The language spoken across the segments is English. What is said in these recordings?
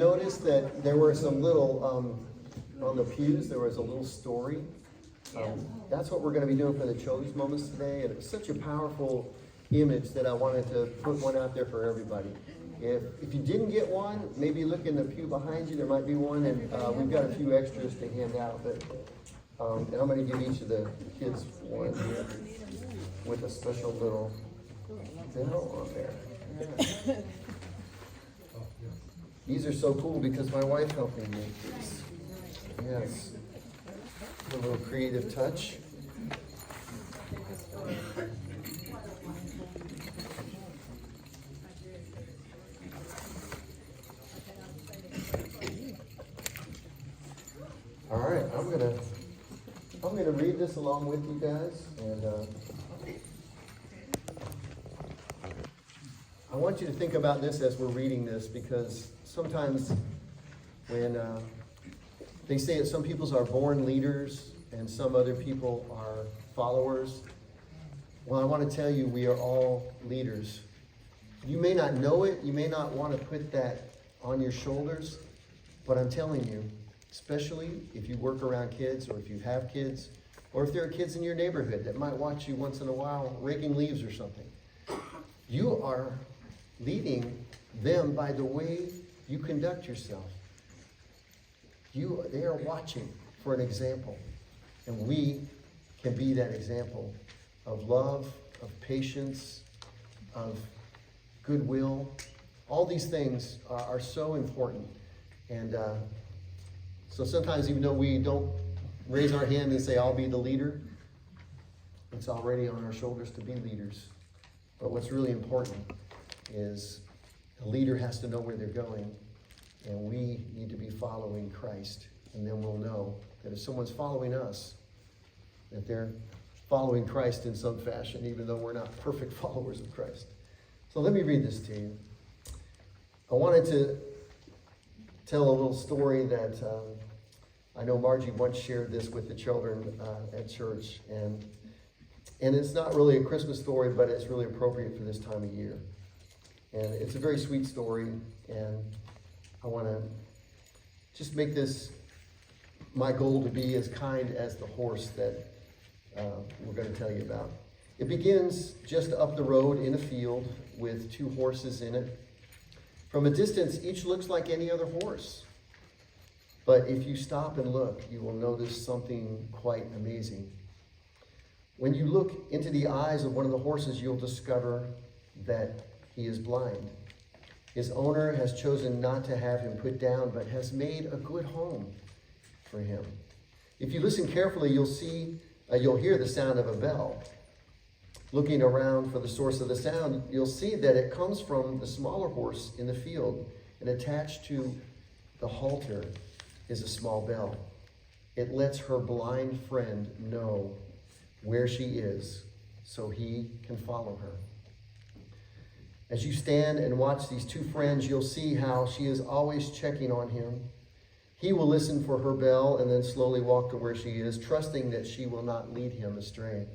notice that there were some little, on the pews, there was a little story. That's what we're going to be doing for the children's moments today. And it was such a powerful image that I wanted to put one out there for everybody. If you didn't get one, maybe look in the pew behind you. There might be one, and we've got a few extras to hand out. But and I'm going to give each of the kids one here with a special little bell on there. These are so cool because my wife helped me make these. Yes. A little creative touch. All right, I'm gonna read this along with you guys, and I want you to think about this as we're reading this, because sometimes when they say that some people are born leaders and some other people are followers. Well, I want to tell you, we are all leaders. You may not know it, you may not want to put that on your shoulders, but I'm telling you, especially if you work around kids, or if you have kids, or if there are kids in your neighborhood that might watch you once in a while raking leaves or something, you are leading them by the way you conduct yourself. They are watching for an example, and we can be that example of love, of patience, of goodwill. All these things are so important. And so sometimes, even though we don't raise our hand and say, I'll be the leader, it's already on our shoulders to be leaders. But what's really important is a leader has to know where they're going, and we need to be following Christ. And then we'll know that if someone's following us, that they're following Christ in some fashion, even though we're not perfect followers of Christ. So let me read this to you. I wanted to tell a little story that I know Margie once shared this with the children at church. And it's not really a Christmas story, but it's really appropriate for this time of year. And it's a very sweet story, and I want to just make this my goal to be as kind as the horse that we're going to tell you about. It begins just up the road in a field with two horses in it. From a distance, each looks like any other horse. But if you stop and look, you will notice something quite amazing. When you look into the eyes of one of the horses, you'll discover that he is blind. His owner has chosen not to have him put down, but has made a good home for him. If you listen carefully, you'll hear the sound of a bell. Looking around for the source of the sound, you'll see that it comes from the smaller horse in the field, and attached to the halter is a small bell. It lets her blind friend know where she is so he can follow her. As you stand and watch these two friends, you'll see how she is always checking on him. He will listen for her bell and then slowly walk to where she is, trusting that she will not lead him astray.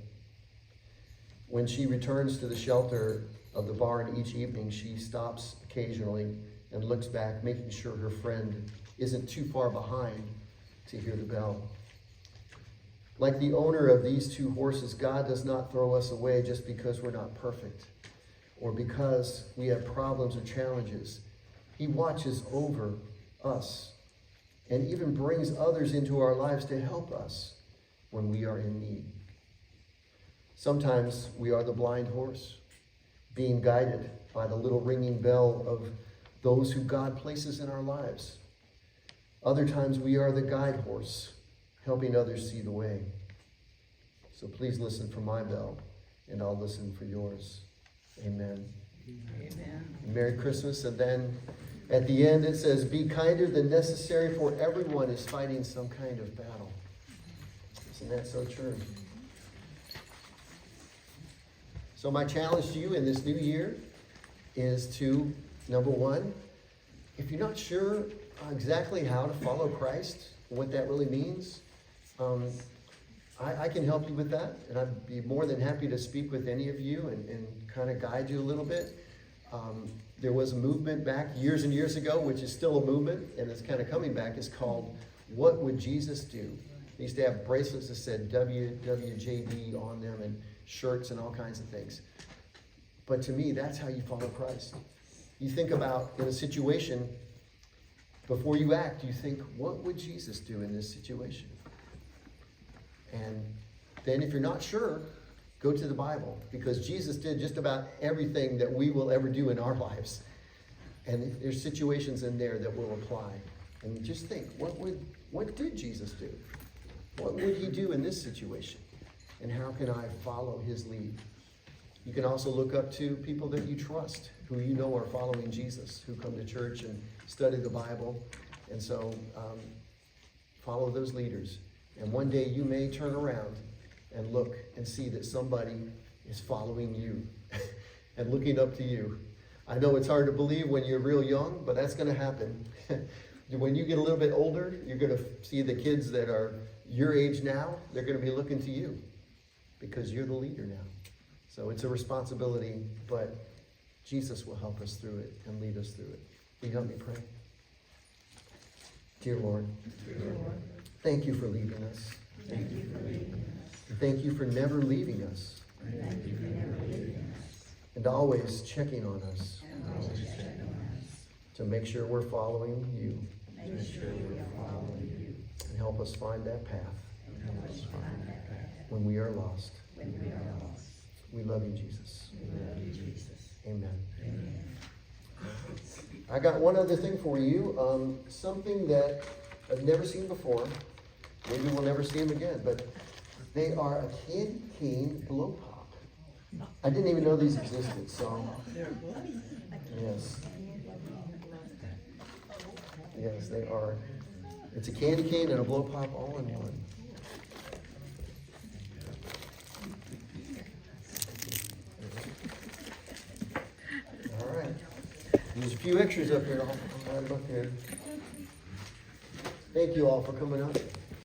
When she returns to the shelter of the barn each evening, she stops occasionally and looks back, making sure her friend isn't too far behind to hear the bell. Like the owner of these two horses, God does not throw us away just because we're not perfect or because we have problems or challenges. He watches over us and even brings others into our lives to help us when we are in need. Sometimes we are the blind horse, being guided by the little ringing bell of those who God places in our lives. Other times we are the guide horse, helping others see the way. So please listen for my bell, and I'll listen for yours. Amen. Amen. Merry Christmas. And then at the end it says, be kinder than necessary, for everyone is fighting some kind of battle. Isn't that so true? So my challenge to you in this new year is to, number one, if you're not sure exactly how to follow Christ, what that really means, I can help you with that, and I'd be more than happy to speak with any of you and kind of guide you a little bit. there was a movement back years and years ago, which is still a movement, and it's kind of coming back. It's called What Would Jesus Do? They used to have bracelets that said WWJD on them and shirts and all kinds of things. But to me, that's how you follow Christ. You think about in a situation, before you act, you think, what would Jesus do in this situation? And then if you're not sure, go to the Bible, because Jesus did just about everything that we will ever do in our lives. And there's situations in there that will apply. And just think, what did Jesus do? What would he do in this situation? And how can I follow his lead? You can also look up to people that you trust, who you know are following Jesus, who come to church and study the Bible. And so follow those leaders. And one day you may turn around and look and see that somebody is following you and looking up to you. I know it's hard to believe when you're real young, but that's going to happen. When you get a little bit older, you're going to see the kids that are your age now, they're going to be looking to you because you're the leader now. So it's a responsibility, but Jesus will help us through it and lead us through it. Will you help me pray? Dear Lord, thank you for leading us. Thank you for leading us. Thank you for never leaving us. Thank you for never leaving us. And always checking on us And always checking on us. to make sure we're following you Make sure we are following you. and help us find that path And help us find that path when we are lost. when we are lost. We love you, Jesus. We love you, Jesus. Amen. Amen. I got one other thing for you. Something that I've never seen before. Maybe we'll never see them again, but they are a candy cane blow pop. I didn't even know these existed, so. Yes. Yes, they are. It's a candy cane and a blow pop all in one. All right. There's a few extras up here. I'll look here. Thank you all for coming up.